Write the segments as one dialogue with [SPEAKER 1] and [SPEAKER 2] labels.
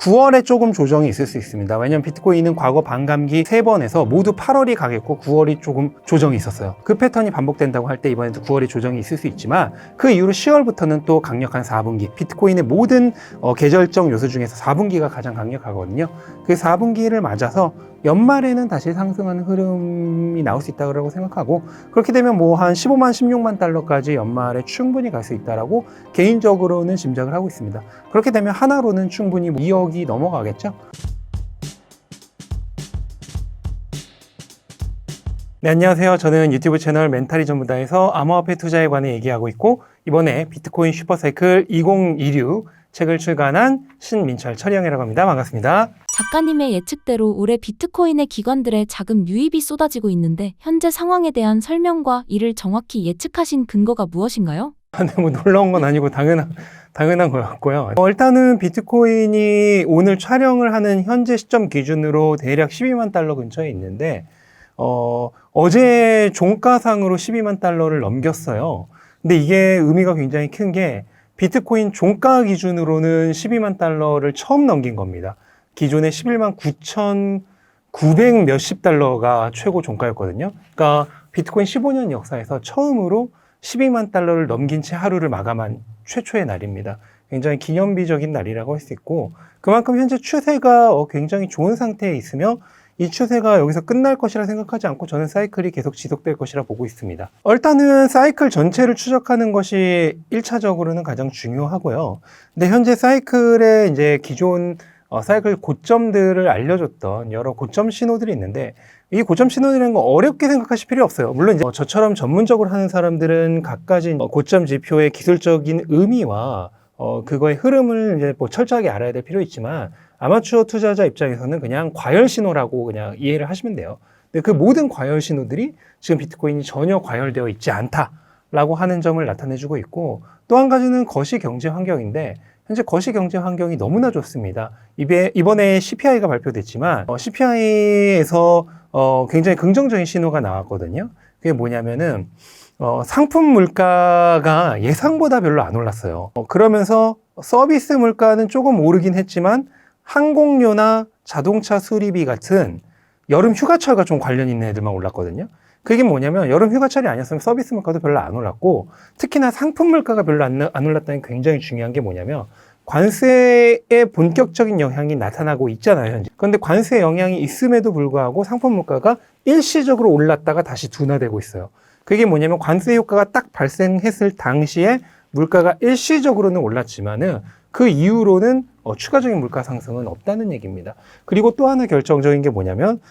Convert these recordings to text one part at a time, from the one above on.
[SPEAKER 1] 9월에 조금 조정이 있을 수 있습니다. 왜냐면 비트코인은 과거 반감기 3번에서 모두 8월이 가겠고 9월이 조금 조정이 있었어요. 그 패턴이 반복된다고 할 때 이번에도 9월이 조정이 있을 수 있지만 그 이후로 10월부터는 또 강력한 4분기, 비트코인의 모든 계절적 요소 중에서 4분기가 가장 강력하거든요. 그 4분기를 맞아서 연말에는 다시 상승하는 흐름이 나올 수 있다고 생각하고, 그렇게 되면 뭐 한 15만, 16만 달러까지 연말에 충분히 갈 수 있다라고 개인적으로는 짐작을 하고 있습니다. 그렇게 되면 하나로는 충분히 2억이 넘어가겠죠. 네, 안녕하세요. 저는 유튜브 채널 멘탈이 전부다에서 암호화폐 투자에 관해 얘기하고 있고, 이번에 비트코인 슈퍼사이클 2026 책을 출간한 신민철 철형이라고 합니다. 반갑습니다.
[SPEAKER 2] 작가님의 예측대로 올해 비트코인의 기관들의 자금 유입이 쏟아지고 있는데 현재 상황에 대한 설명과 이를 정확히 예측하신 근거가 무엇인가요?
[SPEAKER 1] 뭐 놀라운 건 아니고 당연한 것 같고요. 일단은 비트코인이 오늘 촬영을 하는 현재 시점 기준으로 대략 12만 달러 근처에 있는데 어제 종가상으로 12만 달러를 넘겼어요. 근데 이게 의미가 굉장히 큰 게 비트코인 종가 기준으로는 12만 달러를 처음 넘긴 겁니다. 기존에 11만 9,900 몇십 달러가 최고 종가였거든요. 그러니까 비트코인 15년 역사에서 처음으로 12만 달러를 넘긴 채 하루를 마감한 최초의 날입니다. 굉장히 기념비적인 날이라고 할 수 있고, 그만큼 현재 추세가 굉장히 좋은 상태에 있으며 이 추세가 여기서 끝날 것이라 생각하지 않고 저는 사이클이 계속 지속될 것이라 보고 있습니다. 일단은 사이클 전체를 추적하는 것이 1차적으로는 가장 중요하고요. 근데 현재 사이클의 이제 기존 사이클 고점들을 알려줬던 여러 고점 신호들이 있는데, 이 고점 신호들이라는 거 어렵게 생각하실 필요 없어요. 물론 이제 저처럼 전문적으로 하는 사람들은 각가지 고점 지표의 기술적인 의미와 그거의 흐름을 이제 뭐 철저하게 알아야 될 필요 있지만, 아마추어 투자자 입장에서는 그냥 과열 신호라고 그냥 이해를 하시면 돼요. 근데 그 모든 과열 신호들이 지금 비트코인이 전혀 과열되어 있지 않다라고 하는 점을 나타내주고 있고, 또 한 가지는 거시 경제 환경인데, 현재 거시 경제 환경이 너무나 좋습니다. 이번에 CPI가 발표됐지만 CPI에서 굉장히 긍정적인 신호가 나왔거든요. 그게 뭐냐면은 상품 물가가 예상보다 별로 안 올랐어요. 그러면서 서비스 물가는 조금 오르긴 했지만 항공료나 자동차 수리비 같은 여름 휴가철과 좀 관련 있는 애들만 올랐거든요. 그게 뭐냐면 여름 휴가철이 아니었으면 서비스 물가도 별로 안 올랐고, 특히나 상품 물가가 별로 안 올랐다는 게 굉장히 중요한 게 뭐냐면 관세의 본격적인 영향이 나타나고 있잖아요, 현재. 그런데 관세 영향이 있음에도 불구하고 상품 물가가 일시적으로 올랐다가 다시 둔화되고 있어요. 그게 뭐냐면 관세 효과가 딱 발생했을 당시에 물가가 일시적으로는 올랐지만은 그 이후로는 추가적인 물가 상승은 없다는 얘기입니다. 그리고 또 하나 결정적인 게 뭐냐면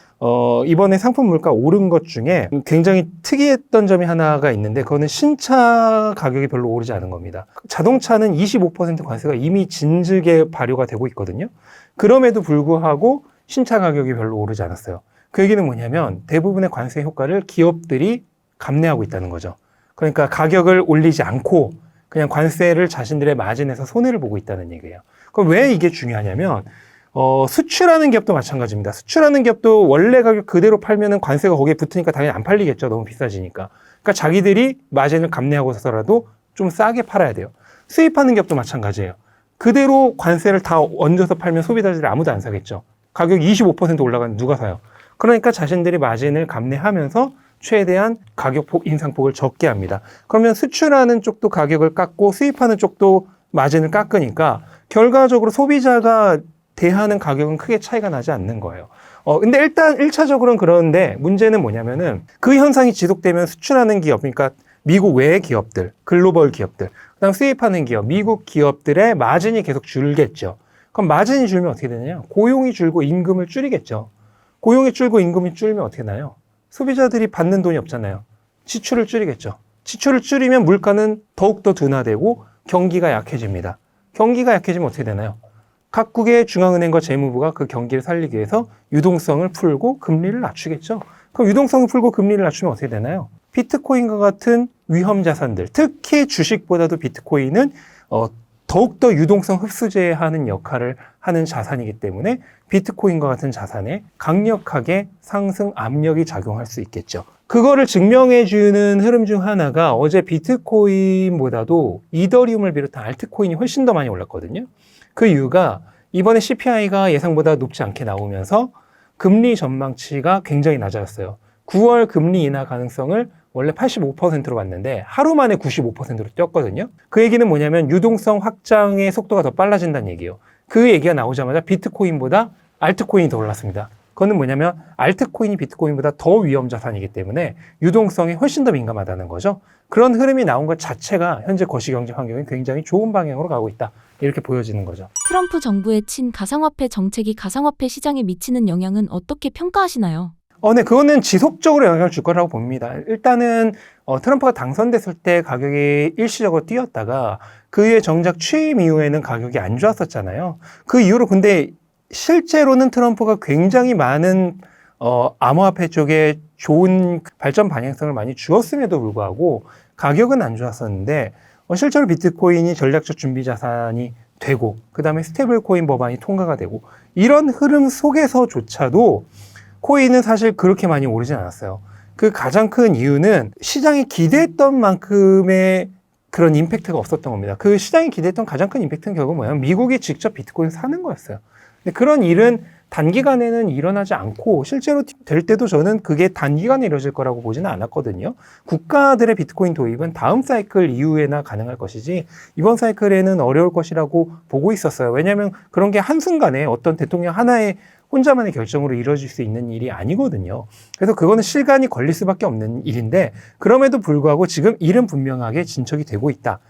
[SPEAKER 1] 이번에 상품 물가 오른 것 중에 굉장히 특이했던 점이 하나가 있는데, 그거는 신차 가격이 별로 오르지 않은 겁니다. 자동차는 25% 관세가 이미 진즉에 발효가 되고 있거든요. 그럼에도 불구하고 신차 가격이 별로 오르지 않았어요. 그 얘기는 뭐냐면 대부분의 관세 효과를 기업들이 감내하고 있다는 거죠. 그러니까 가격을 올리지 않고 그냥 관세를 자신들의 마진에서 손해를 보고 있다는 얘기예요. 그럼 왜 이게 중요하냐면 수출하는 기업도 마찬가지입니다. 수출하는 기업도 원래 가격 그대로 팔면은 관세가 거기에 붙으니까 당연히 안 팔리겠죠. 너무 비싸지니까. 그러니까 자기들이 마진을 감내하고서라도 좀 싸게 팔아야 돼요. 수입하는 기업도 마찬가지예요. 그대로 관세를 다 얹어서 팔면 소비자들이 아무도 안 사겠죠. 가격이 25% 올라가면 누가 사요? 그러니까 자신들이 마진을 감내하면서 최대한 가격 인상폭을 적게 합니다. 그러면 수출하는 쪽도 가격을 깎고 수입하는 쪽도 마진을 깎으니까 결과적으로 소비자가 대하는 가격은 크게 차이가 나지 않는 거예요. 근데 일단 1차적으로는 그런데 문제는 뭐냐면은 그 현상이 지속되면 수출하는 기업, 그러니까 미국 외의 기업들, 글로벌 기업들, 그다음 수입하는 기업, 미국 기업들의 마진이 계속 줄겠죠. 그럼 마진이 줄면 어떻게 되느냐? 고용이 줄고 임금을 줄이겠죠. 고용이 줄고 임금이 줄면 어떻게 나요? 소비자들이 받는 돈이 없잖아요. 지출을 줄이겠죠. 지출을 줄이면 물가는 더욱더 둔화되고 경기가 약해집니다. 경기가 약해지면 어떻게 되나요? 각국의 중앙은행과 재무부가 그 경기를 살리기 위해서 유동성을 풀고 금리를 낮추겠죠. 그럼 유동성을 풀고 금리를 낮추면 어떻게 되나요? 비트코인과 같은 위험 자산들, 특히 주식보다도 비트코인은 더욱더 유동성 흡수제하는 역할을 하는 자산이기 때문에 비트코인과 같은 자산에 강력하게 상승 압력이 작용할 수 있겠죠. 그거를 증명해주는 흐름 중 하나가 어제 비트코인보다도 이더리움을 비롯한 알트코인이 훨씬 더 많이 올랐거든요. 그 이유가 이번에 CPI가 예상보다 높지 않게 나오면서 금리 전망치가 굉장히 낮아졌어요. 9월 금리 인하 가능성을 원래 85%로 봤는데 하루 만에 95%로 뛰었거든요. 그 얘기는 뭐냐면 유동성 확장의 속도가 더 빨라진다는 얘기예요. 그 얘기가 나오자마자 비트코인보다 알트코인이 더 올랐습니다. 그거는 뭐냐면 알트코인이 비트코인보다 더 위험 자산이기 때문에 유동성이 훨씬 더 민감하다는 거죠. 그런 흐름이 나온 것 자체가 현재 거시경제 환경이 굉장히 좋은 방향으로 가고 있다. 이렇게 보여지는 거죠.
[SPEAKER 2] 트럼프 정부의 친가상화폐 정책이 가상화폐 시장에 미치는 영향은 어떻게 평가하시나요?
[SPEAKER 1] 네, 그거는 지속적으로 영향을 줄 거라고 봅니다. 일단은 트럼프가 당선됐을 때 가격이 일시적으로 뛰었다가 그 이후에 정작 취임 이후에는 가격이 안 좋았었잖아요. 그 이후로 근데 실제로는 트럼프가 굉장히 많은 암호화폐 쪽에 좋은 발전 방향성을 많이 주었음에도 불구하고 가격은 안 좋았었는데 실제로 비트코인이 전략적 준비 자산이 되고 그 다음에 스테이블 코인 법안이 통과가 되고 이런 흐름 속에서조차도 코인은 사실 그렇게 많이 오르진 않았어요. 그 가장 큰 이유는 시장이 기대했던 만큼의 그런 임팩트가 없었던 겁니다. 그 시장이 기대했던 가장 큰 임팩트는 결국 뭐냐면 미국이 직접 비트코인을 사는 거였어요. 근데 그런 일은 단기간에는 일어나지 않고 실제로 될 때도 저는 그게 단기간에 이루어질 거라고 보지는 않았거든요. 국가들의 비트코인 도입은 다음 사이클 이후에나 가능할 것이지 이번 사이클에는 어려울 것이라고 보고 있었어요. 왜냐하면 그런 게 한순간에 어떤 대통령 하나의 혼자만의 결정으로 이루어질 수 있는 일이 아니거든요. 그래서 그거는 시간이 걸릴 수밖에 없는 일인데 그럼에도 불구하고 지금 일은 분명하게 진척이 되고 있다.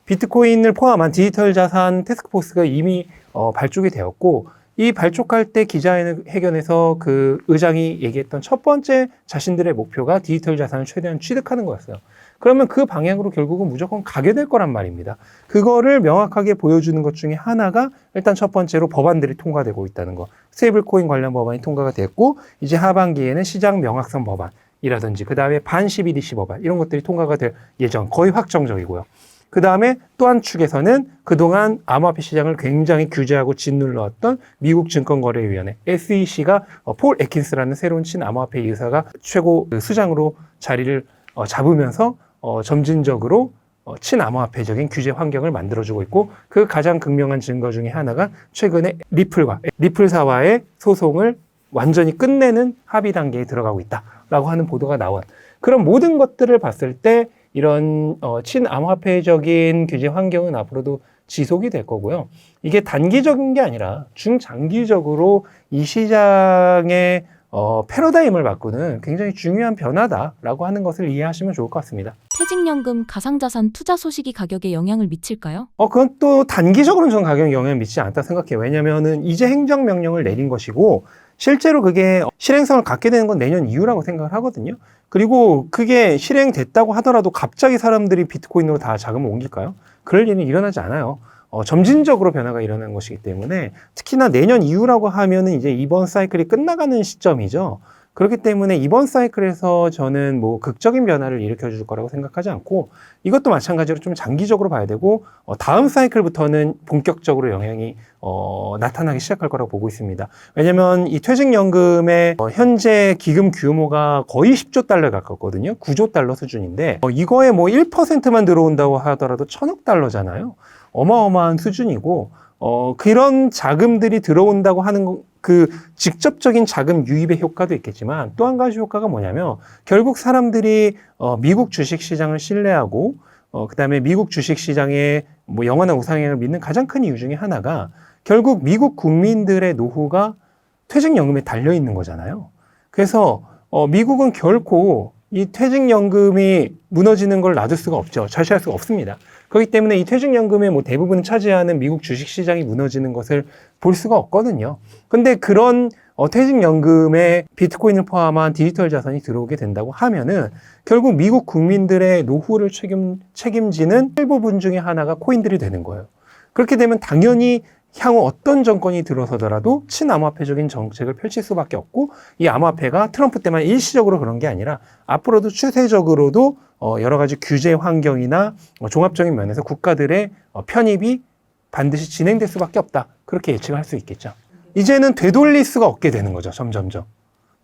[SPEAKER 1] 비트코인을 포함한 디지털 자산 태스크포스가 이미 발족이 되었고 이 발족할 때 기자회견에서 그 의장이 얘기했던 첫 번째 자신들의 목표가 디지털 자산을 최대한 취득하는 거였어요. 그러면 그 방향으로 결국은 무조건 가게 될 거란 말입니다. 그거를 명확하게 보여주는 것 중에 하나가 일단 첫 번째로 법안들이 통과되고 있다는 거. 스테이블 코인 관련 법안이 통과가 됐고 이제 하반기에는 시장 명확성 법안이라든지 그 다음에 반 CBDC 법안 이런 것들이 통과가 될 예정, 거의 확정적이고요. 그 다음에 또 한 축에서는 그동안 암호화폐 시장을 굉장히 규제하고 짓눌러왔던 미국 증권거래위원회 SEC가 폴 애킨스라는 새로운 친암호화폐 의사가 최고 수장으로 자리를 잡으면서 점진적으로 친암호화폐적인 규제 환경을 만들어주고 있고 그 가장 극명한 증거 중에 하나가 최근에 리플사와의 소송을 완전히 끝내는 합의 단계에 들어가고 있다라고 하는 보도가 나온 그런 모든 것들을 봤을 때 이런 친암호화폐적인 규제 환경은 앞으로도 지속이 될 거고요. 이게 단기적인 게 아니라 중장기적으로 이 시장의 패러다임을 바꾸는 굉장히 중요한 변화다라고 하는 것을 이해하시면 좋을 것 같습니다.
[SPEAKER 2] 퇴직연금, 가상자산 투자 소식이 가격에 영향을 미칠까요?
[SPEAKER 1] 그건 또 단기적으로는 전 가격에 영향을 미치지 않다 생각해요. 왜냐면은 이제 행정명령을 내린 것이고 실제로 그게 실행성을 갖게 되는 건 내년 이후라고 생각을 하거든요. 그리고 그게 실행됐다고 하더라도 갑자기 사람들이 비트코인으로 다 자금을 옮길까요? 그럴 일은 일어나지 않아요. 점진적으로 변화가 일어나는 것이기 때문에 특히나 내년 이후라고 하면은 이제 이번 사이클이 끝나가는 시점이죠. 그렇기 때문에 이번 사이클에서 저는 뭐 극적인 변화를 일으켜 줄 거라고 생각하지 않고 이것도 마찬가지로 좀 장기적으로 봐야 되고 다음 사이클부터는 본격적으로 영향이 나타나기 시작할 거라고 보고 있습니다. 왜냐하면 이 퇴직연금의 현재 기금 규모가 거의 10조 달러 가깝거든요. 9조 달러 수준인데 이거에 뭐 1%만 들어온다고 하더라도 1,000억 달러잖아요. 어마어마한 수준이고 그런 자금들이 들어온다고 하는 그 직접적인 자금 유입의 효과도 있겠지만 또 한 가지 효과가 뭐냐면 결국 사람들이 미국 주식시장을 신뢰하고 그다음에 미국 주식시장의 뭐 영원한 우상향을 믿는 가장 큰 이유 중에 하나가 결국 미국 국민들의 노후가 퇴직연금에 달려 있는 거잖아요. 그래서 미국은 결코 이 퇴직연금이 무너지는 걸 놔둘 수가 없죠. 절시할 수가 없습니다. 그렇기 때문에 이 퇴직연금의 뭐 대부분을 차지하는 미국 주식시장이 무너지는 것을 볼 수가 없거든요. 근데 그런 퇴직연금에 비트코인을 포함한 디지털 자산이 들어오게 된다고 하면은 결국 미국 국민들의 노후를 책임지는 일부분 중에 하나가 코인들이 되는 거예요. 그렇게 되면 당연히 향후 어떤 정권이 들어서더라도 친암호화폐적인 정책을 펼칠 수밖에 없고 이 암호화폐가 트럼프 때만 일시적으로 그런 게 아니라 앞으로도 추세적으로도 여러 가지 규제 환경이나 종합적인 면에서 국가들의 편입이 반드시 진행될 수밖에 없다. 그렇게 예측을 할 수 있겠죠. 이제는 되돌릴 수가 없게 되는 거죠. 점점점.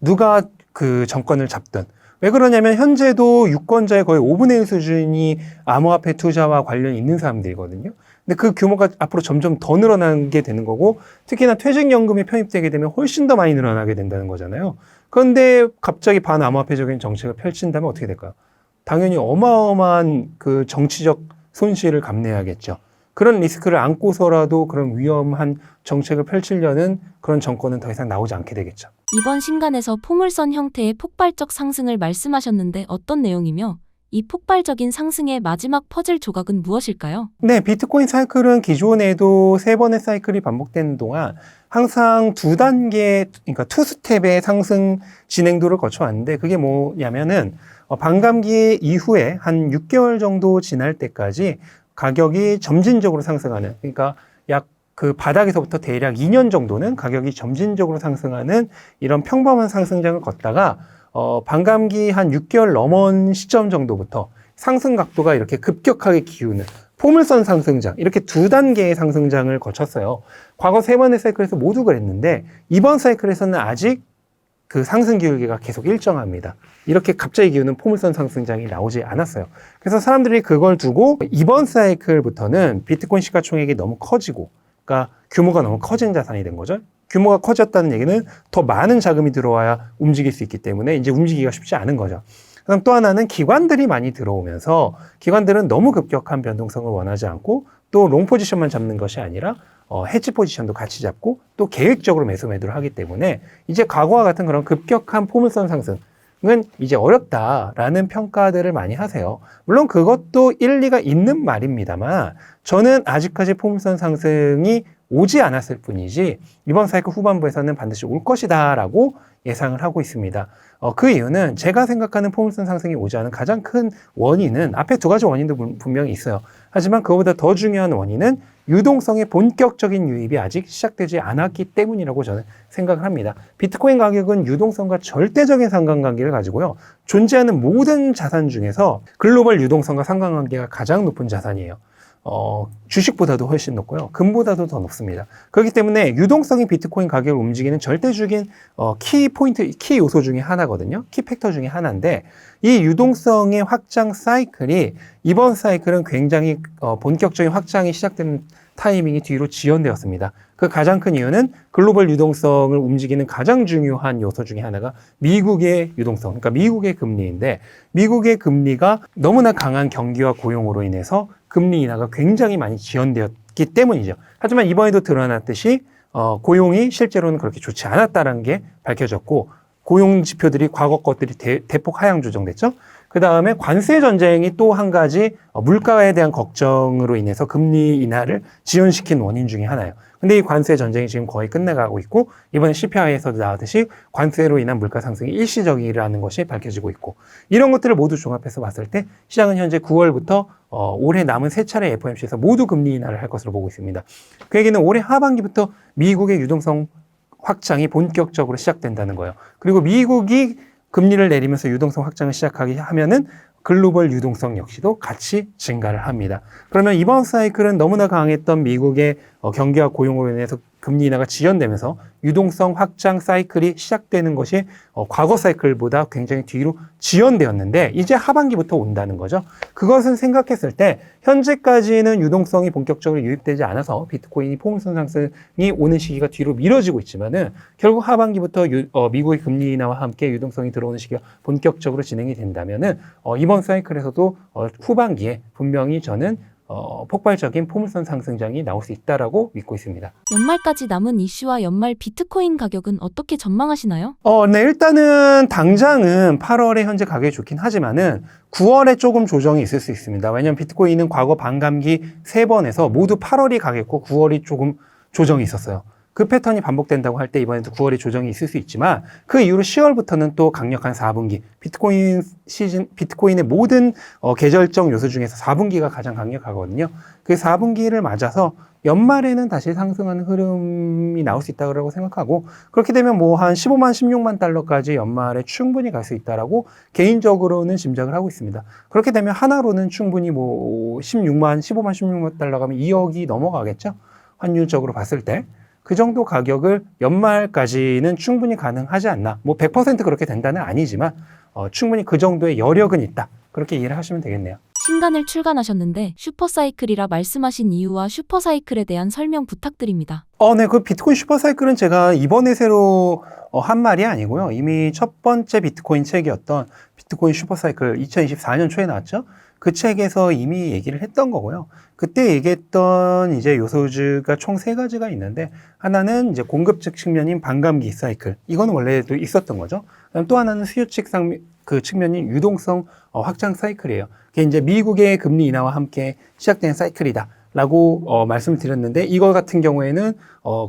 [SPEAKER 1] 누가 그 정권을 잡든. 왜 그러냐면 현재도 유권자의 거의 5분의 1 수준이 암호화폐 투자와 관련이 있는 사람들이거든요. 근데 그 규모가 앞으로 점점 더 늘어나게 되는 거고, 특히나 퇴직연금이 편입되게 되면 훨씬 더 많이 늘어나게 된다는 거잖아요. 그런데 갑자기 반암호화폐적인 정책을 펼친다면 어떻게 될까요? 당연히 어마어마한 그 정치적 손실을 감내야겠죠. 그런 리스크를 안고서라도 그런 위험한 정책을 펼치려는 그런 정권은 더 이상 나오지 않게 되겠죠.
[SPEAKER 2] 이번 신간에서 포물선 형태의 폭발적 상승을 말씀하셨는데 어떤 내용이며 이 폭발적인 상승의 마지막 퍼즐 조각은 무엇일까요?
[SPEAKER 1] 네, 비트코인 사이클은 기존에도 3번의 사이클이 반복되는 동안 항상 2단계, 그러니까 2스텝의 상승 진행도를 거쳐왔는데, 그게 뭐냐면은 반감기 이후에 한 6개월 정도 지날 때까지 가격이 점진적으로 상승하는, 그러니까 약 그 바닥에서부터 대략 2년 정도는 가격이 점진적으로 상승하는 이런 평범한 상승장을 걷다가 반감기 한 6개월 넘은 시점 정도부터 상승 각도가 이렇게 급격하게 기우는 포물선 상승장, 이렇게 2단계의 상승장을 거쳤어요. 과거 3번의 사이클에서 모두 그랬는데, 이번 사이클에서는 아직 그 상승 기울기가 계속 일정합니다. 이렇게 갑자기 기우는 포물선 상승장이 나오지 않았어요. 그래서 사람들이 그걸 두고 이번 사이클부터는 비트코인 시가총액이 너무 커지고, 그러니까 규모가 너무 커진 자산이 된 거죠. 규모가 커졌다는 얘기는 더 많은 자금이 들어와야 움직일 수 있기 때문에 이제 움직이기가 쉽지 않은 거죠. 그다음 또 하나는 기관들이 많이 들어오면서, 기관들은 너무 급격한 변동성을 원하지 않고 또 롱 포지션만 잡는 것이 아니라 해지 포지션도 같이 잡고 또 계획적으로 매수 매도를 하기 때문에 이제 과거와 같은 그런 급격한 포물선 상승은 이제 어렵다라는 평가들을 많이 하세요. 물론 그것도 일리가 있는 말입니다만, 저는 아직까지 포물선 상승이 오지 않았을 뿐이지 이번 사이클 후반부에서는 반드시 올 것이다라고 예상을 하고 있습니다. 그 이유는 제가 생각하는 포물선 상승이 오지 않은 가장 큰 원인은, 앞에 2가지 원인도 분명히 있어요. 하지만 그거보다 더 중요한 원인은 유동성의 본격적인 유입이 아직 시작되지 않았기 때문이라고 저는 생각을 합니다. 비트코인 가격은 유동성과 절대적인 상관관계를 가지고요. 존재하는 모든 자산 중에서 글로벌 유동성과 상관관계가 가장 높은 자산이에요. 주식보다도 훨씬 높고요. 금보다도 더 높습니다. 그렇기 때문에 유동성이 비트코인 가격을 움직이는 절대적인 키 포인트, 키 요소 중에 하나거든요. 키 팩터 중에 하나인데, 이 유동성의 확장 사이클이 이번 사이클은 굉장히 본격적인 확장이 시작되는 타이밍이 뒤로 지연되었습니다. 그 가장 큰 이유는 글로벌 유동성을 움직이는 가장 중요한 요소 중에 하나가 미국의 유동성, 그러니까 미국의 금리인데, 미국의 금리가 너무나 강한 경기와 고용으로 인해서 금리 인하가 굉장히 많이 지연되었기 때문이죠. 하지만 이번에도 드러났듯이 고용이 실제로는 그렇게 좋지 않았다는 게 밝혀졌고, 고용 지표들이 과거 것들이 대폭 하향 조정됐죠. 그 다음에 관세 전쟁이 또 한 가지 물가에 대한 걱정으로 인해서 금리 인하를 지연시킨 원인 중에 하나예요. 근데 이 관세 전쟁이 지금 거의 끝내가고 있고, 이번에 CPI에서도 나왔듯이 관세로 인한 물가 상승이 일시적이라는 것이 밝혀지고 있고, 이런 것들을 모두 종합해서 봤을 때 시장은 현재 9월부터 올해 남은 3차례 FOMC에서 모두 금리 인하를 할 것으로 보고 있습니다. 그 얘기는 올해 하반기부터 미국의 유동성 확장이 본격적으로 시작된다는 거예요. 그리고 미국이 금리를 내리면서 유동성 확장을 시작하게 하면은 글로벌 유동성 역시도 같이 증가를 합니다. 그러면 이번 사이클은 너무나 강했던 미국의 경기와 고용으로 인해서 금리 인하가 지연되면서 유동성 확장 사이클이 시작되는 것이 과거 사이클보다 굉장히 뒤로 지연되었는데, 이제 하반기부터 온다는 거죠. 그것은 생각했을 때 현재까지는 유동성이 본격적으로 유입되지 않아서 비트코인이 포물선 상승이 오는 시기가 뒤로 미뤄지고 있지만은, 결국 하반기부터 미국의 금리 인하와 함께 유동성이 들어오는 시기가 본격적으로 진행이 된다면은 이번 사이클에서도 후반기에 분명히 저는 폭발적인 포물선 상승장이 나올 수 있다라고 믿고 있습니다.
[SPEAKER 2] 연말까지 남은 이슈와 연말 비트코인 가격은 어떻게 전망하시나요?
[SPEAKER 1] 네, 일단은 당장은 8월에 현재 가격이 좋긴 하지만은 9월에 조금 조정이 있을 수 있습니다. 왜냐하면 비트코인은 과거 반감기 3번에서 모두 8월이 강했고 9월이 조금 조정이 있었어요. 그 패턴이 반복된다고 할 때 이번에도 9월에 조정이 있을 수 있지만, 그 이후로 10월부터는 또 강력한 4분기, 비트코인의 모든 계절적 요소 중에서 4분기가 가장 강력하거든요. 그 4분기를 맞아서 연말에는 다시 상승하는 흐름이 나올 수 있다고 생각하고, 그렇게 되면 뭐 한 15만, 16만 달러까지 연말에 충분히 갈 수 있다라고 개인적으로는 짐작을 하고 있습니다. 그렇게 되면 하나로는 충분히 뭐 15만, 16만 달러 가면 2억이 넘어가겠죠? 환율적으로 봤을 때. 그 정도 가격을 연말까지는 충분히 가능하지 않나. 뭐 100% 그렇게 된다는 아니지만 충분히 그 정도의 여력은 있다. 그렇게 이해를 하시면 되겠네요.
[SPEAKER 2] 신간을 출간하셨는데 슈퍼사이클이라 말씀하신 이유와 슈퍼사이클에 대한 설명 부탁드립니다.
[SPEAKER 1] 네, 그 비트코인 슈퍼사이클은 제가 이번에 새로 한 말이 아니고요. 이미 첫 번째 비트코인 책이었던 비트코인 슈퍼사이클 2024년 초에 나왔죠. 그 책에서 이미 얘기를 했던 거고요. 그때 얘기했던 이제 요소주가 총 3가지가 있는데, 하나는 이제 공급 측면인 반감기 사이클. 이건 원래도 있었던 거죠. 그다음 또 하나는 수요 그 측면인 유동성 확장 사이클이에요. 그게 이제 미국의 금리 인하와 함께 시작된 사이클이다. 라고 말씀을 드렸는데, 이거 같은 경우에는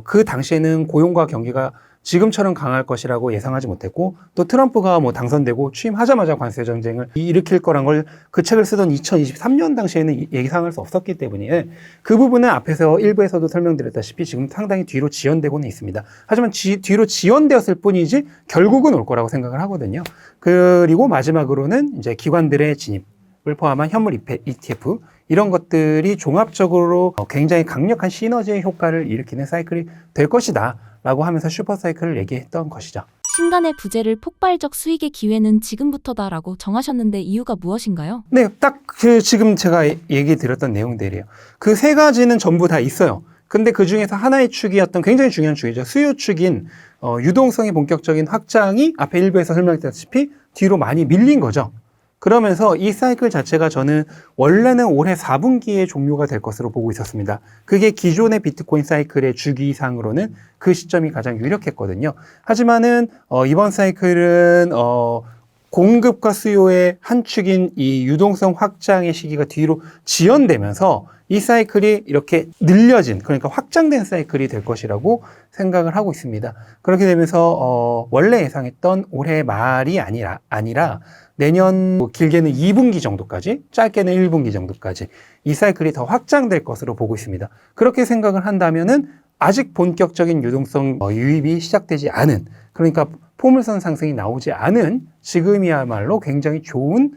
[SPEAKER 1] 그 당시에는 고용과 경기가 지금처럼 강할 것이라고 예상하지 못했고, 또 트럼프가 뭐 당선되고 취임하자마자 관세 전쟁을 일으킬 거란 걸 그 책을 쓰던 2023년 당시에는 예상할 수 없었기 때문에, 그 부분은 앞에서 일부에서도 설명드렸다시피 지금 상당히 뒤로 지연되고는 있습니다. 하지만 뒤로 지연되었을 뿐이지 결국은 올 거라고 생각을 하거든요. 그리고 마지막으로는 이제 기관들의 진입을 포함한 현물 ETF, 이런 것들이 종합적으로 굉장히 강력한 시너지의 효과를 일으키는 사이클이 될 것이다 라고 하면서 슈퍼사이클을 얘기했던 것이죠.
[SPEAKER 2] 신간의 부재를 폭발적 수익의 기회는 지금부터다라고 정하셨는데 이유가 무엇인가요?
[SPEAKER 1] 네, 딱 지금 제가 얘기 드렸던 내용들이에요. 그 3가지는 전부 다 있어요. 근데 그 중에서 하나의 축이었던 굉장히 중요한 축이죠. 수요 축인 유동성의 본격적인 확장이 앞에 일부에서 설명했다시피 뒤로 많이 밀린 거죠. 그러면서 이 사이클 자체가 저는 원래는 올해 4분기에 종료가 될 것으로 보고 있었습니다. 그게 기존의 비트코인 사이클의 주기상으로는 그 시점이 가장 유력했거든요. 하지만은 이번 사이클은 공급과 수요의 한 축인 이 유동성 확장의 시기가 뒤로 지연되면서 이 사이클이 이렇게 늘려진, 그러니까 확장된 사이클이 될 것이라고 생각을 하고 있습니다. 그렇게 되면서 원래 예상했던 올해 말이 아니라 내년 길게는 2분기 정도까지, 짧게는 1분기 정도까지 이 사이클이 더 확장될 것으로 보고 있습니다. 그렇게 생각을 한다면은 아직 본격적인 유동성 유입이 시작되지 않은, 그러니까 포물선 상승이 나오지 않은 지금이야말로 굉장히 좋은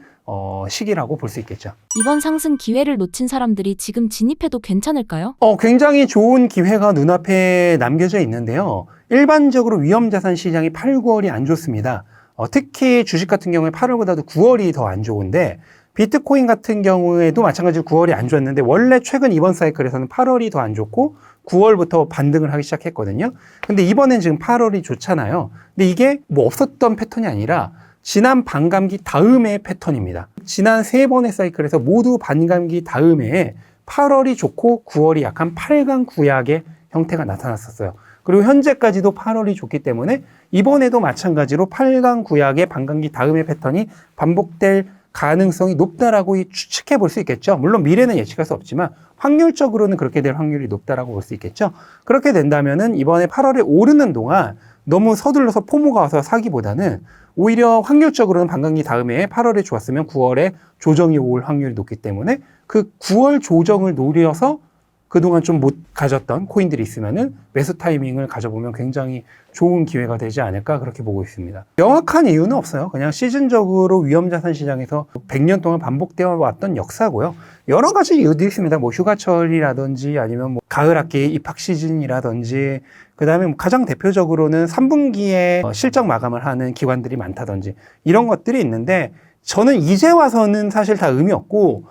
[SPEAKER 1] 시기라고 볼 수 있겠죠.
[SPEAKER 2] 이번 상승 기회를 놓친 사람들이 지금 진입해도 괜찮을까요?
[SPEAKER 1] 굉장히 좋은 기회가 눈앞에 남겨져 있는데요. 일반적으로 위험자산 시장이 8, 9월이 안 좋습니다. 특히 주식 같은 경우에 8월보다도 9월이 더 안 좋은데, 비트코인 같은 경우에도 마찬가지로 9월이 안 좋았는데, 원래 최근 이번 사이클에서는 8월이 더 안 좋고 9월부터 반등을 하기 시작했거든요. 근데 이번엔 지금 8월이 좋잖아요. 근데 이게 뭐 없었던 패턴이 아니라 지난 반감기 다음의 패턴입니다. 지난 3번의 사이클에서 모두 반감기 다음에 8월이 좋고 9월이 약한 8강 구약의 형태가 나타났었어요. 그리고 현재까지도 8월이 좋기 때문에 이번에도 마찬가지로 8강 구약의 반감기 다음의 패턴이 반복될 가능성이 높다라고 추측해 볼 수 있겠죠. 물론 미래는 예측할 수 없지만 확률적으로는 그렇게 될 확률이 높다라고 볼 수 있겠죠. 그렇게 된다면은 이번에 8월에 오르는 동안 너무 서둘러서 포모가 와서 사기보다는 오히려 확률적으로는 반감기 다음에 8월에 좋았으면 9월에 조정이 올 확률이 높기 때문에 그 9월 조정을 노려서 그동안 좀 못 가졌던 코인들이 있으면은 매수 타이밍을 가져보면 굉장히 좋은 기회가 되지 않을까, 그렇게 보고 있습니다. 명확한 이유는 없어요. 그냥 시즌적으로 위험자산 시장에서 100년 동안 반복되어 왔던 역사고요. 여러 가지 이유들이 있습니다. 뭐 휴가철이라든지 아니면 뭐 가을 학기 입학 시즌이라든지, 그 다음에 뭐 가장 대표적으로는 3분기에 실적 마감을 하는 기관들이 많다든지 이런 것들이 있는데, 저는 이제 와서는 사실 다 의미 없고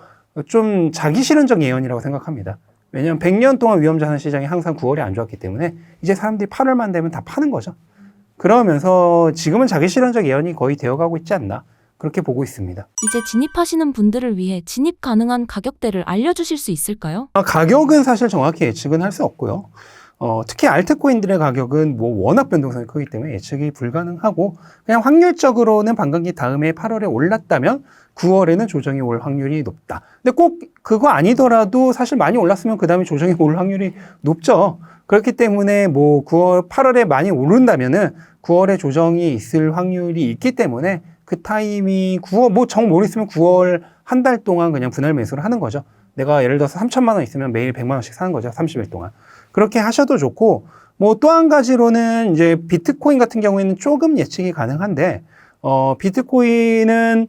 [SPEAKER 1] 좀 자기 실현적 예언이라고 생각합니다. 왜냐하면 100년 동안 위험자산 시장이 항상 9월이 안 좋았기 때문에 이제 사람들이 8월만 되면 다 파는 거죠. 그러면서 지금은 자기 실현적 예언이 거의 되어가고 있지 않나, 그렇게 보고 있습니다.
[SPEAKER 2] 이제 진입하시는 분들을 위해 진입 가능한 가격대를 알려주실 수 있을까요?
[SPEAKER 1] 가격은 사실 정확히 예측은 할 수 없고요. 특히 알트코인들의 가격은 뭐 워낙 변동성이 크기 때문에 예측이 불가능하고, 그냥 확률적으로는 반감기 다음에 8월에 올랐다면 9월에는 조정이 올 확률이 높다. 근데 꼭 그거 아니더라도 사실 많이 올랐으면 그 다음에 조정이 올 확률이 높죠. 그렇기 때문에 뭐 9월, 8월에 많이 오른다면은 9월에 조정이 있을 확률이 있기 때문에 그 타임이 9월, 뭐 정 모르겠으면 9월 한 달 동안 그냥 분할 매수를 하는 거죠. 내가 예를 들어서 3천만 원 있으면 매일 100만 원씩 사는 거죠. 30일 동안. 그렇게 하셔도 좋고, 뭐 또 한 가지로는 이제 비트코인 같은 경우에는 조금 예측이 가능한데, 비트코인은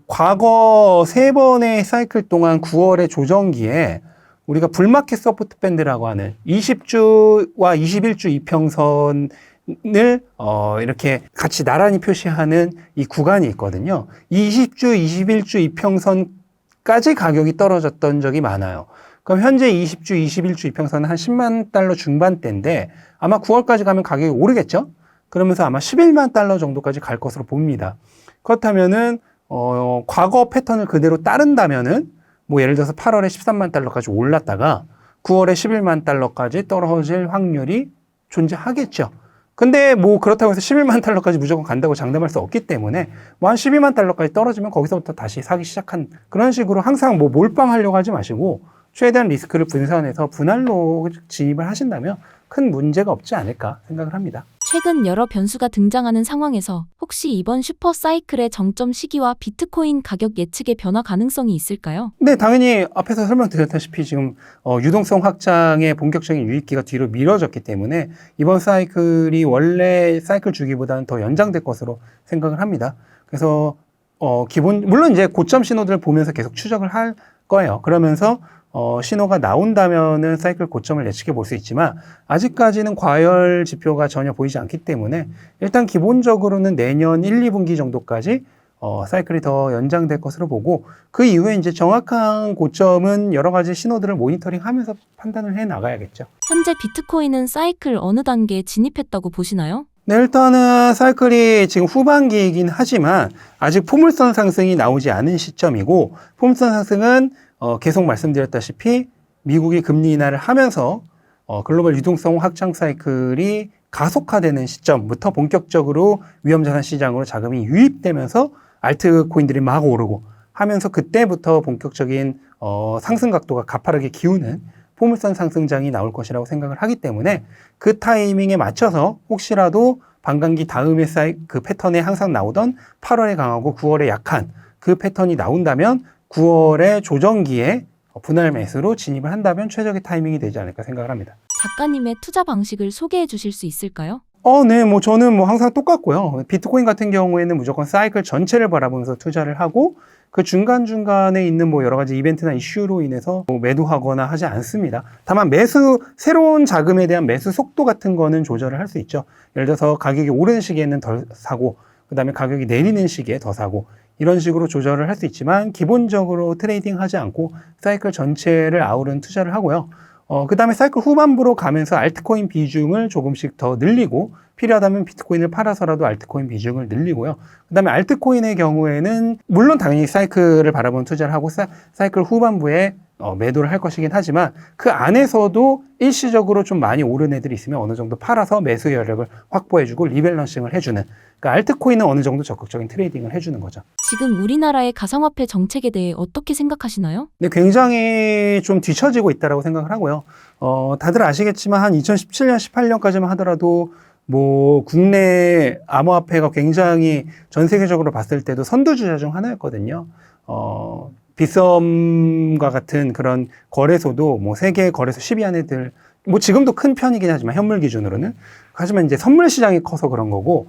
[SPEAKER 1] 과거 3번의 사이클 동안 9월의 조정기에 우리가 불마켓 서포트 밴드라고 하는 20주와 21주 이평선을 이렇게 같이 나란히 표시하는 이 구간이 있거든요. 이 20주, 21주 이평선 까지 가격이 떨어졌던 적이 많아요. 그럼 현재 20주, 21주 이평선은 한 10만 달러 중반대인데 아마 9월까지 가면 가격이 오르겠죠? 그러면서 아마 11만 달러 정도까지 갈 것으로 봅니다. 그렇다면은 과거 패턴을 그대로 따른다면은 뭐 예를 들어서 8월에 13만 달러까지 올랐다가 9월에 11만 달러까지 떨어질 확률이 존재하겠죠. 근데 뭐 그렇다고 해서 11만 달러까지 무조건 간다고 장담할 수 없기 때문에 뭐 한 12만 달러까지 떨어지면 거기서부터 다시 사기 시작한 그런 식으로 항상 뭐 몰빵하려고 하지 마시고 최대한 리스크를 분산해서 분할로 진입을 하신다면 큰 문제가 없지 않을까 생각을 합니다.
[SPEAKER 2] 최근 여러 변수가 등장하는 상황에서 혹시 이번 슈퍼 사이클의 정점 시기와 비트코인 가격 예측의 변화 가능성이 있을까요?
[SPEAKER 1] 네, 당연히 앞에서 설명드렸다시피 지금 유동성 확장의 본격적인 유입기가 뒤로 미뤄졌기 때문에 이번 사이클이 원래 사이클 주기보다는 더 연장될 것으로 생각을 합니다. 그래서 물론 이제 고점 신호들을 보면서 계속 추적을 할 거예요. 그러면서 신호가 나온다면은 사이클 고점을 예측해 볼 수 있지만 아직까지는 과열 지표가 전혀 보이지 않기 때문에 일단 기본적으로는 내년 1, 2분기 정도까지 사이클이 더 연장될 것으로 보고 그 이후에 이제 정확한 고점은 여러 가지 신호들을 모니터링 하면서 판단을 해 나가야겠죠.
[SPEAKER 2] 현재 비트코인은 사이클 어느 단계에 진입했다고 보시나요?
[SPEAKER 1] 네, 일단은 사이클이 지금 후반기이긴 하지만 아직 포물선 상승이 나오지 않은 시점이고 포물선 상승은 계속 말씀드렸다시피 미국이 금리 인하를 하면서 글로벌 유동성 확장 사이클이 가속화되는 시점부터 본격적으로 위험자산 시장으로 자금이 유입되면서 알트코인들이 막 오르고 하면서 그때부터 본격적인 상승 각도가 가파르게 기우는 포물선 상승장이 나올 것이라고 생각을 하기 때문에 그 타이밍에 맞춰서 혹시라도 반감기 다음에 그 패턴에 항상 나오던 8월에 강하고 9월에 약한 그 패턴이 나온다면 9월에 조정기에 분할 매수로 진입을 한다면 최적의 타이밍이 되지 않을까 생각을 합니다.
[SPEAKER 2] 작가님의 투자 방식을 소개해 주실 수 있을까요?
[SPEAKER 1] 네, 뭐 저는 뭐 항상 똑같고요. 비트코인 같은 경우에는 무조건 사이클 전체를 바라보면서 투자를 하고 그 중간중간에 있는 뭐 여러 가지 이벤트나 이슈로 인해서 뭐 매도하거나 하지 않습니다. 다만 새로운 자금에 대한 매수 속도 같은 거는 조절을 할 수 있죠. 예를 들어서 가격이 오르는 시기에는 덜 사고, 그 다음에 가격이 내리는 시기에 더 사고, 이런 식으로 조절을 할 수 있지만 기본적으로 트레이딩 하지 않고 사이클 전체를 아우른 투자를 하고요. 그 다음에 사이클 후반부로 가면서 알트코인 비중을 조금씩 더 늘리고 필요하다면 비트코인을 팔아서라도 알트코인 비중을 늘리고요. 그 다음에 알트코인의 경우에는 물론 당연히 사이클을 바라보는 투자를 하고 사이클 후반부에 매도를 할 것이긴 하지만 그 안에서도 일시적으로 좀 많이 오른 애들이 있으면 어느 정도 팔아서 매수 여력을 확보해주고 리밸런싱을 해주는 그러니까 알트코인은 어느 정도 적극적인 트레이딩을 해주는 거죠.
[SPEAKER 2] 지금 우리나라의 가상화폐 정책에 대해 어떻게 생각하시나요?
[SPEAKER 1] 네, 굉장히 좀 뒤처지고 있다라고 생각을 하고요. 다들 아시겠지만 한 2017년, 18년까지만 하더라도 뭐 국내 암호화폐가 굉장히 전 세계적으로 봤을 때도 선두주자 중 하나였거든요. 빗썸과 같은 그런 거래소도 뭐 세계 거래소 10위 안에 뭐 지금도 큰 편이긴 하지만 현물 기준으로는 하지만 이제 선물 시장이 커서 그런 거고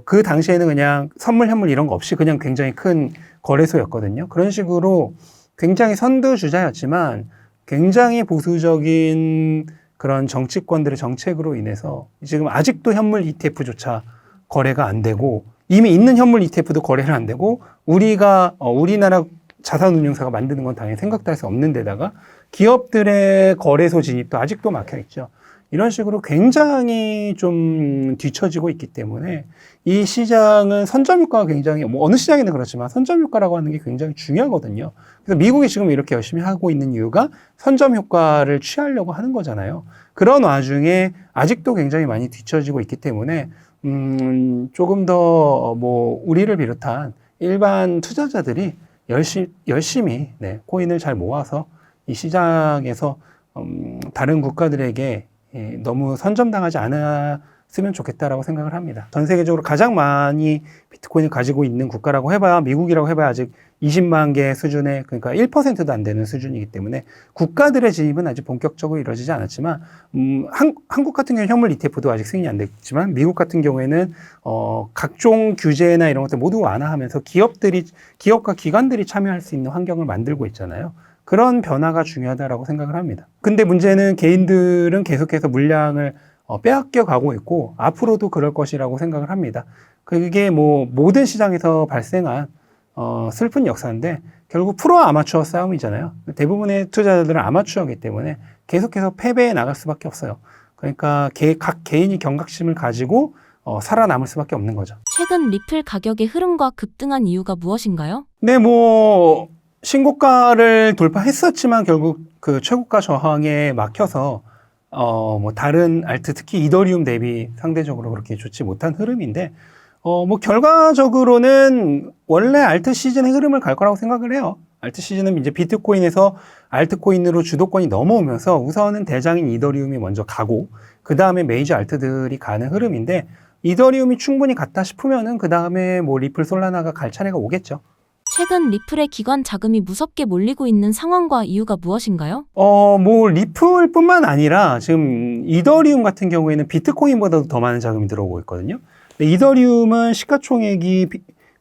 [SPEAKER 1] 그 당시에는 그냥 선물 현물 이런 거 없이 그냥 굉장히 큰 거래소였거든요. 그런 식으로 굉장히 선두주자였지만 굉장히 보수적인 그런 정치권들의 정책으로 인해서 지금 아직도 현물 ETF조차 거래가 안 되고 이미 있는 현물 ETF도 거래를 안 되고 우리나라 자산운용사가 만드는 건 당연히 생각도 할 수 없는 데다가 기업들의 거래소 진입도 아직도 막혀 있죠. 이런 식으로 굉장히 좀 뒤처지고 있기 때문에 이 시장은 선점효과가 굉장히 뭐 어느 시장이든 그렇지만 선점효과라고 하는 게 굉장히 중요하거든요. 그래서 미국이 지금 이렇게 열심히 하고 있는 이유가 선점효과를 취하려고 하는 거잖아요. 그런 와중에 아직도 굉장히 많이 뒤처지고 있기 때문에 조금 더 뭐 우리를 비롯한 일반 투자자들이 열심히 코인을 잘 모아서 이 시장에서 다른 국가들에게 너무 선점당하지 않았으면 좋겠다라고 생각을 합니다. 전 세계적으로 가장 많이 비트코인을 가지고 있는 국가라고 해봐야 미국이라고 해봐야 아직 20만 개 수준의 그러니까 1%도 안 되는 수준이기 때문에 국가들의 진입은 아직 본격적으로 이루어지지 않았지만 한국 같은 경우는 현물 ETF도 아직 승인이 안 됐지만 미국 같은 경우에는 각종 규제나 이런 것들 모두 완화하면서 기업과 기관들이 참여할 수 있는 환경을 만들고 있잖아요. 그런 변화가 중요하다라고 생각을 합니다. 근데 문제는 개인들은 계속해서 물량을 빼앗겨 가고 있고 앞으로도 그럴 것이라고 생각을 합니다. 그게 뭐 모든 시장에서 발생한 슬픈 역사인데 결국 프로와 아마추어 싸움이잖아요. 대부분의 투자자들은 아마추어이기 때문에 계속해서 패배해 나갈 수밖에 없어요. 그러니까 각 개인이 경각심을 가지고 살아남을 수밖에 없는 거죠.
[SPEAKER 2] 최근 리플 가격의 흐름과 급등한 이유가 무엇인가요?
[SPEAKER 1] 네, 뭐 신고가를 돌파했었지만 결국 그 최고가 저항에 막혀서 뭐 다른 알트 특히 이더리움 대비 상대적으로 그렇게 좋지 못한 흐름인데 뭐 결과적으로는 원래 알트 시즌의 흐름을 갈 거라고 생각을 해요. 알트 시즌은 이제 비트코인에서 알트코인으로 주도권이 넘어오면서 우선은 대장인 이더리움이 먼저 가고 그 다음에 메이저 알트들이 가는 흐름인데 이더리움이 충분히 갔다 싶으면은 그 다음에 뭐 리플 솔라나가 갈 차례가 오겠죠.
[SPEAKER 2] 최근 리플의 기관 자금이 무섭게 몰리고 있는 상황과 이유가 무엇인가요?
[SPEAKER 1] 뭐 리플뿐만 아니라 지금 이더리움 같은 경우에는 비트코인보다도 더 많은 자금이 들어오고 있거든요. 근데 이더리움은 시가총액이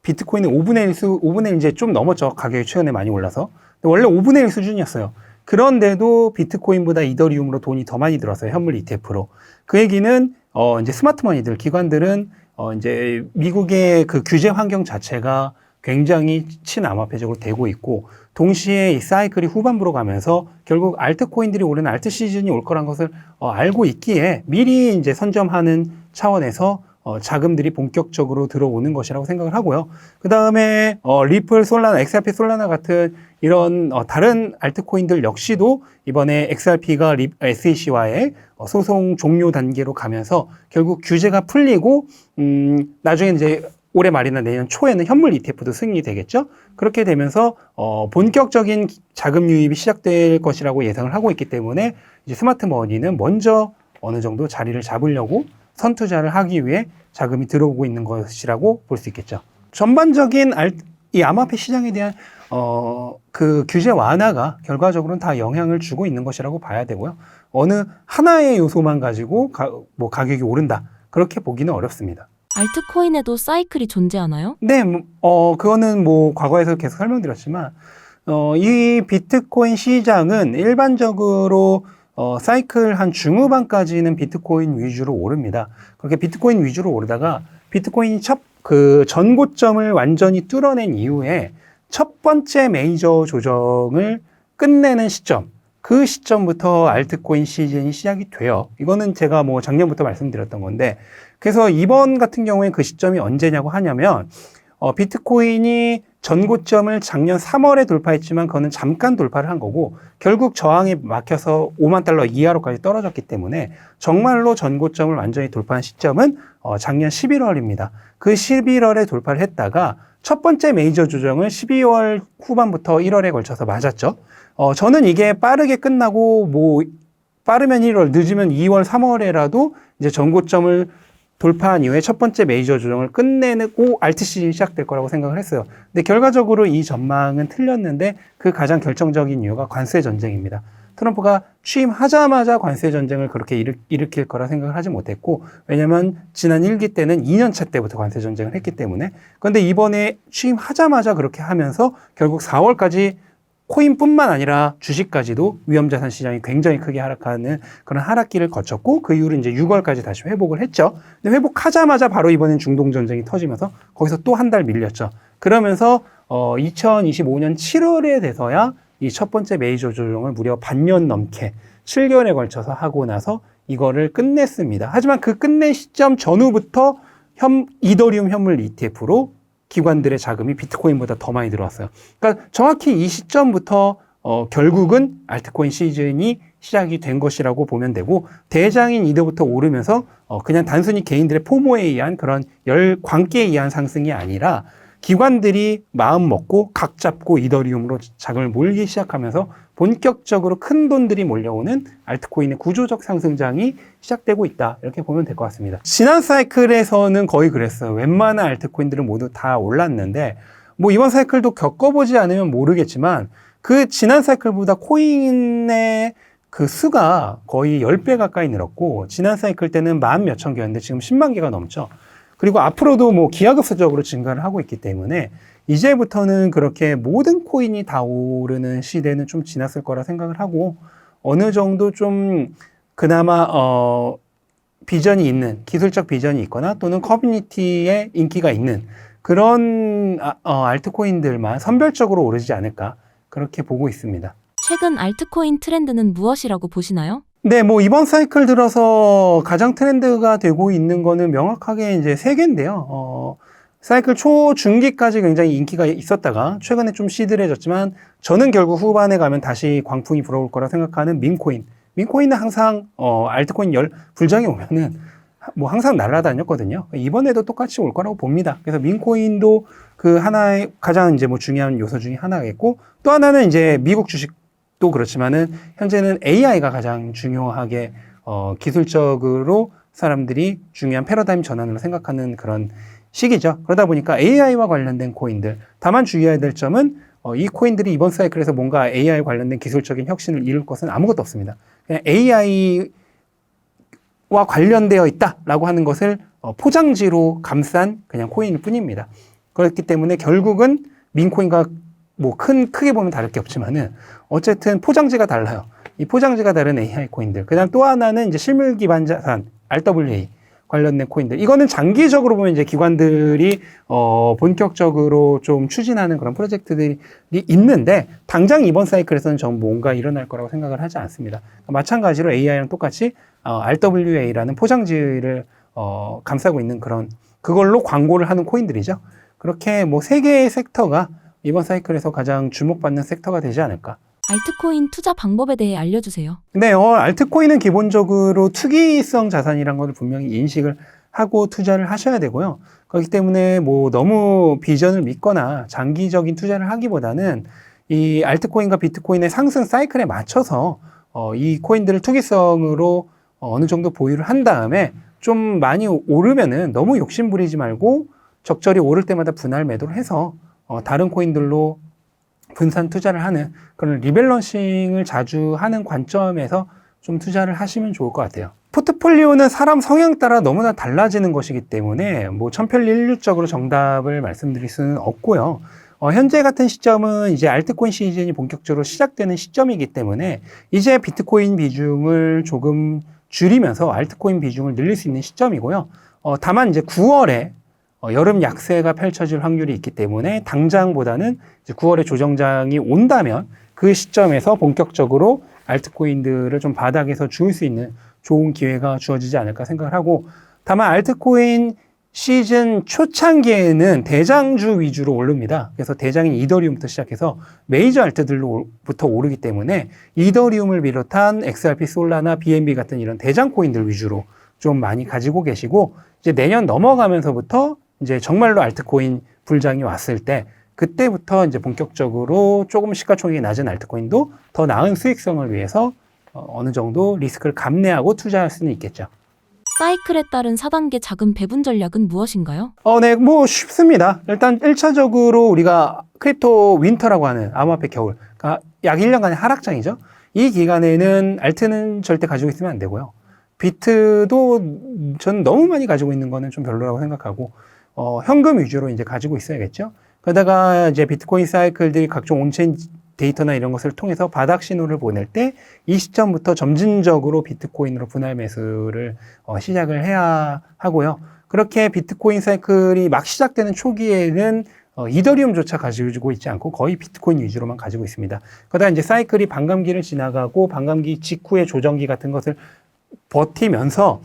[SPEAKER 1] 비트코인의 5분의 1 이제 좀 넘었죠. 가격이 최근에 많이 올라서. 원래 5분의 1 수준이었어요. 그런데도 비트코인보다 이더리움으로 돈이 더 많이 들어왔어요. 현물 ETF로. 그 얘기는 이제 스마트머니들, 기관들은 이제 미국의 그 규제 환경 자체가 굉장히 친암호화폐적으로 되고 있고 동시에 이 사이클이 후반부로 가면서 결국 알트코인들이 오른 알트 시즌이 올 거란 것을 알고 있기에 미리 이제 선점하는 차원에서 자금들이 본격적으로 들어오는 것이라고 생각을 하고요. 그 다음에 리플, 솔라나, XRP, 솔라나 같은 이런 다른 알트코인들 역시도 이번에 XRP가 SEC와의 소송 종료 단계로 가면서 결국 규제가 풀리고 나중에 이제 올해 말이나 내년 초에는 현물 ETF도 승인이 되겠죠. 그렇게 되면서 본격적인 자금 유입이 시작될 것이라고 예상을 하고 있기 때문에 이제 스마트 머니는 먼저 어느 정도 자리를 잡으려고 선투자를 하기 위해 자금이 들어오고 있는 것이라고 볼 수 있겠죠. 전반적인 이 암호화폐 시장에 대한 그 규제 완화가 결과적으로는 다 영향을 주고 있는 것이라고 봐야 되고요. 어느 하나의 요소만 가지고 뭐 가격이 오른다 그렇게 보기는 어렵습니다.
[SPEAKER 2] 알트코인에도 사이클이 존재하나요?
[SPEAKER 1] 네, 그거는 뭐 과거에서 계속 설명드렸지만 이 비트코인 시장은 일반적으로 사이클 한 중후반까지는 비트코인 위주로 오릅니다. 그렇게 비트코인 위주로 오르다가 비트코인이 그 전고점을 완전히 뚫어낸 이후에 첫 번째 메이저 조정을 끝내는 시점, 그 시점부터 알트코인 시즌이 시작이 돼요. 이거는 제가 뭐 작년부터 말씀드렸던 건데, 그래서 이번 같은 경우에 그 시점이 언제냐고 하냐면, 비트코인이 전고점을 작년 3월에 돌파했지만 그거는 잠깐 돌파를 한 거고 결국 저항에 막혀서 5만 달러 이하로까지 떨어졌기 때문에 정말로 전고점을 완전히 돌파한 시점은 작년 11월입니다. 그 11월에 돌파를 했다가 첫 번째 메이저 조정을 12월 후반부터 1월에 걸쳐서 맞았죠. 저는 이게 빠르게 끝나고 뭐 빠르면 1월, 늦으면 2월, 3월에라도 이제 전고점을 돌파한 이후에 첫 번째 메이저 조정을 끝내고 알트 시즌이 시작될 거라고 생각을 했어요. 근데 결과적으로 이 전망은 틀렸는데 그 가장 결정적인 이유가 관세 전쟁입니다. 트럼프가 취임하자마자 관세 전쟁을 그렇게 일으킬 거라 생각을 하지 못했고, 왜냐면 지난 1기 때는 2년차 때부터 관세 전쟁을 했기 때문에. 그런데 이번에 취임하자마자 그렇게 하면서 결국 4월까지 코인뿐만 아니라 주식까지도 위험자산 시장이 굉장히 크게 하락하는 그런 하락기를 거쳤고 그 이후로 이제 6월까지 다시 회복을 했죠. 근데 회복하자마자 바로 이번엔 중동 전쟁이 터지면서 거기서 또 한 달 밀렸죠. 그러면서 2025년 7월에 돼서야 이 첫 번째 메이저 조정을 무려 반년 넘게 7개월에 걸쳐서 하고 나서 이거를 끝냈습니다. 하지만 그 끝낸 시점 전후부터 이더리움 현물 ETF로 기관들의 자금이 비트코인보다 더 많이 들어왔어요. 그러니까 정확히 이 시점부터 결국은 알트코인 시즌이 시작이 된 것이라고 보면 되고, 대장인 이더부터 오르면서 그냥 단순히 개인들의 포모에 의한 그런 광기에 의한 상승이 아니라 기관들이 마음 먹고 각 잡고 이더리움으로 자금을 몰기 시작하면서 본격적으로 큰 돈들이 몰려오는 알트코인의 구조적 상승장이 시작되고 있다. 이렇게 보면 될 것 같습니다. 지난 사이클에서는 거의 그랬어요. 웬만한 알트코인들은 모두 다 올랐는데 뭐 이번 사이클도 겪어보지 않으면 모르겠지만 그 지난 사이클보다 코인의 그 수가 거의 10배 가까이 늘었고 지난 사이클 때는 10,000 몇천 개였는데 지금 10만 개가 넘죠. 그리고 앞으로도 뭐 기하급수적으로 증가를 하고 있기 때문에 이제부터는 그렇게 모든 코인이 다 오르는 시대는 좀 지났을 거라 생각을 하고 어느 정도 좀 그나마 비전이 있는 기술적 비전이 있거나 또는 커뮤니티에 인기가 있는 그런 알트코인들만 선별적으로 오르지 않을까 그렇게 보고 있습니다.
[SPEAKER 2] 최근 알트코인 트렌드는 무엇이라고 보시나요?
[SPEAKER 1] 네, 뭐 이번 사이클 들어서 가장 트렌드가 되고 있는 거는 명확하게 이제 세 개인데요. 사이클 초중기까지 굉장히 인기가 있었다가 최근에 좀 시들해졌지만 저는 결국 후반에 가면 다시 광풍이 불어올 거라 생각하는 민코인. 민코인은 항상 알트코인 불장이 오면은 뭐 항상 날아다녔거든요. 이번에도 똑같이 올 거라고 봅니다. 그래서 민코인도 그 하나의 가장 이제 뭐 중요한 요소 중에 하나겠고 또 하나는 이제 미국 주식도 그렇지만은 현재는 AI가 가장 중요하게 기술적으로 사람들이 중요한 패러다임 전환으로 생각하는 그런 시기죠. 그러다 보니까 AI와 관련된 코인들. 다만 주의해야 될 점은 이 코인들이 이번 사이클에서 뭔가 AI 관련된 기술적인 혁신을 이룰 것은 아무것도 없습니다. 그냥 AI와 관련되어 있다라고 하는 것을 포장지로 감싼 그냥 코인일 뿐입니다. 그렇기 때문에 결국은 민코인과 뭐 크게 보면 다를 게 없지만은 어쨌든 포장지가 달라요. 이 포장지가 다른 AI 코인들. 그다음 또 하나는 이제 실물 기반 자산 RWA 관련된 코인들. 이거는 장기적으로 보면 이제 기관들이 본격적으로 좀 추진하는 그런 프로젝트들이 있는데 당장 이번 사이클에서는 전 뭔가 일어날 거라고 생각을 하지 않습니다. 마찬가지로 AI랑 똑같이 RWA라는 포장지를 감싸고 있는 그걸로 광고를 하는 코인들이죠. 그렇게 뭐 세 개의 섹터가 이번 사이클에서 가장 주목받는 섹터가 되지 않을까.
[SPEAKER 2] 알트코인 투자 방법에 대해 알려주세요.
[SPEAKER 1] 네, 알트코인은 기본적으로 투기성 자산이라는 걸 분명히 인식을 하고 투자를 하셔야 되고요. 그렇기 때문에 뭐 너무 비전을 믿거나 장기적인 투자를 하기보다는 이 알트코인과 비트코인의 상승 사이클에 맞춰서 이 코인들을 투기성으로 어느 정도 보유를 한 다음에 좀 많이 오르면은 너무 욕심 부리지 말고 적절히 오를 때마다 분할 매도를 해서 다른 코인들로 분산 투자를 하는 그런 리밸런싱을 자주 하는 관점에서 좀 투자를 하시면 좋을 것 같아요. 포트폴리오는 사람 성향 따라 너무나 달라지는 것이기 때문에 뭐 천편일률적으로 정답을 말씀드릴 수는 없고요. 현재 같은 시점은 이제 알트코인 시즌이 본격적으로 시작되는 시점이기 때문에 이제 비트코인 비중을 조금 줄이면서 알트코인 비중을 늘릴 수 있는 시점이고요. 다만 이제 9월에 여름 약세가 펼쳐질 확률이 있기 때문에 당장보다는 이제 9월에 조정장이 온다면 그 시점에서 본격적으로 알트코인들을 좀 바닥에서 줄 수 있는 좋은 기회가 주어지지 않을까 생각을 하고 다만 알트코인 시즌 초창기에는 대장주 위주로 오릅니다. 그래서 대장인 이더리움부터 시작해서 메이저 알트들로부터 오르기 때문에 이더리움을 비롯한 XRP, 솔라나, BNB 같은 이런 대장 코인들 위주로 좀 많이 가지고 계시고 이제 내년 넘어가면서부터 이제 정말로 알트코인 불장이 왔을 때 그때부터 이제 본격적으로 조금 시가총액이 낮은 알트코인도 더 나은 수익성을 위해서 어느 정도 리스크를 감내하고 투자할 수는 있겠죠.
[SPEAKER 2] 사이클에 따른 4단계 자금 배분 전략은 무엇인가요?
[SPEAKER 1] 네, 뭐 쉽습니다. 일단 1차적으로 우리가 크립토 윈터라고 하는 암호화폐 겨울, 그러니까 약 1년간의 하락장이죠. 이 기간에는 알트는 절대 가지고 있으면 안 되고요. 비트도 전 너무 많이 가지고 있는 거는 좀 별로라고 생각하고 현금 위주로 이제 가지고 있어야겠죠. 그러다가 이제 비트코인 사이클들이 각종 온체인 데이터나 이런 것을 통해서 바닥 신호를 보낼 때 이 시점부터 점진적으로 비트코인으로 분할 매수를 시작을 해야 하고요. 그렇게 비트코인 사이클이 막 시작되는 초기에는 이더리움조차 가지고 있지 않고 거의 비트코인 위주로만 가지고 있습니다. 그러다 이제 사이클이 반감기를 지나가고 반감기 직후의 조정기 같은 것을 버티면서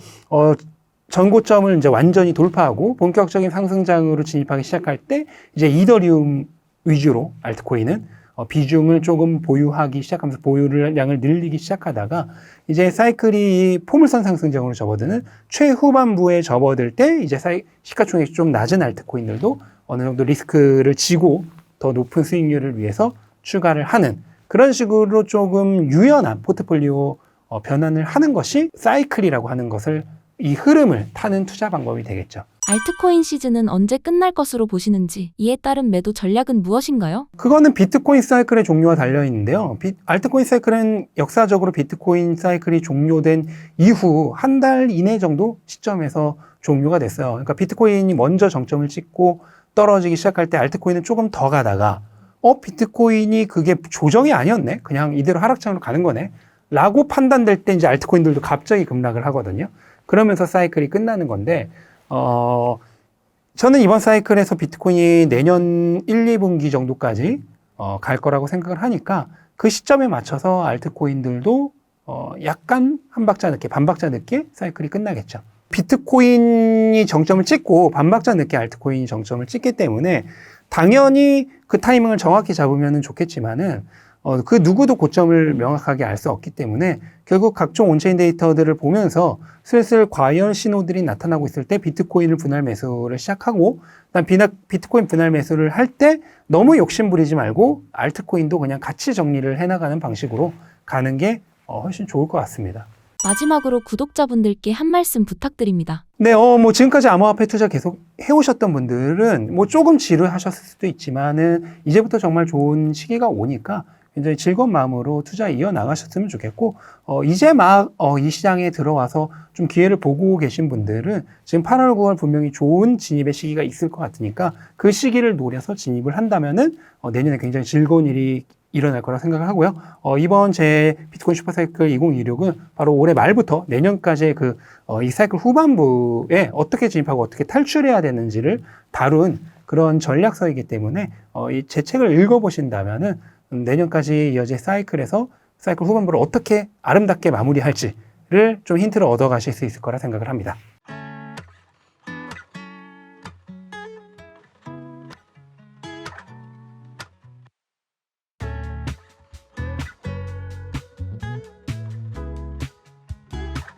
[SPEAKER 1] 전고점을 이제 완전히 돌파하고 본격적인 상승장으로 진입하기 시작할 때 이제 이더리움 위주로 알트코인은 비중을 조금 보유하기 시작하면서 보유량을 늘리기 시작하다가 이제 사이클이 포물선 상승장으로 접어드는 최후반부에 접어들 때 이제 시가총액이 좀 낮은 알트코인들도 어느 정도 리스크를 지고 더 높은 수익률을 위해서 추가를 하는 그런 식으로 조금 유연한 포트폴리오 변환을 하는 것이 사이클이라고 하는 것을 이 흐름을 타는 투자 방법이 되겠죠.
[SPEAKER 2] 알트코인 시즌은 언제 끝날 것으로 보시는지 이에 따른 매도 전략은 무엇인가요?
[SPEAKER 1] 그거는 비트코인 사이클의 종료와 달려 있는데요. 알트코인 사이클은 역사적으로 비트코인 사이클이 종료된 이후 한 달 이내 정도 시점에서 종료가 됐어요. 그러니까 비트코인이 먼저 정점을 찍고 떨어지기 시작할 때 알트코인은 조금 더 가다가 비트코인이 그게 조정이 아니었네? 그냥 이대로 하락장으로 가는 거네? 라고 판단될 때 이제 알트코인들도 갑자기 급락을 하거든요. 그러면서 사이클이 끝나는 건데, 저는 이번 사이클에서 비트코인이 내년 1, 2분기 정도까지 갈 거라고 생각을 하니까 그 시점에 맞춰서 알트코인들도 약간 한 박자 늦게, 반 박자 늦게 사이클이 끝나겠죠. 비트코인이 정점을 찍고 반 박자 늦게 알트코인이 정점을 찍기 때문에 당연히 그 타이밍을 정확히 잡으면 좋겠지만은 그 누구도 고점을 명확하게 알 수 없기 때문에 결국 각종 온체인 데이터들을 보면서 슬슬 과열 신호들이 나타나고 있을 때 비트코인을 분할 매수를 시작하고 비트코인 분할 매수를 할 때 너무 욕심 부리지 말고 알트코인도 그냥 같이 정리를 해나가는 방식으로 가는 게 훨씬 좋을 것 같습니다.
[SPEAKER 2] 마지막으로 구독자분들께 한 말씀 부탁드립니다.
[SPEAKER 1] 네, 뭐 지금까지 암호화폐 투자 계속 해오셨던 분들은 뭐 조금 지루하셨을 수도 있지만은 이제부터 정말 좋은 시기가 오니까 굉장히 즐거운 마음으로 투자 이어나가셨으면 좋겠고, 이제 막 이 시장에 들어와서 좀 기회를 보고 계신 분들은 지금 8월, 9월 분명히 좋은 진입의 시기가 있을 것 같으니까 그 시기를 노려서 진입을 한다면은 내년에 굉장히 즐거운 일이 일어날 거라 생각을 하고요. 이번 제 비트코인 슈퍼사이클 2026은 바로 올해 말부터 내년까지의 이 사이클 후반부에 어떻게 진입하고 어떻게 탈출해야 되는지를 다룬 그런 전략서이기 때문에 제 책을 읽어보신다면은 내년까지 이어질 사이클에서 사이클 후반부를 어떻게 아름답게 마무리할지를 좀 힌트를 얻어가실 수 있을 거라 생각을 합니다.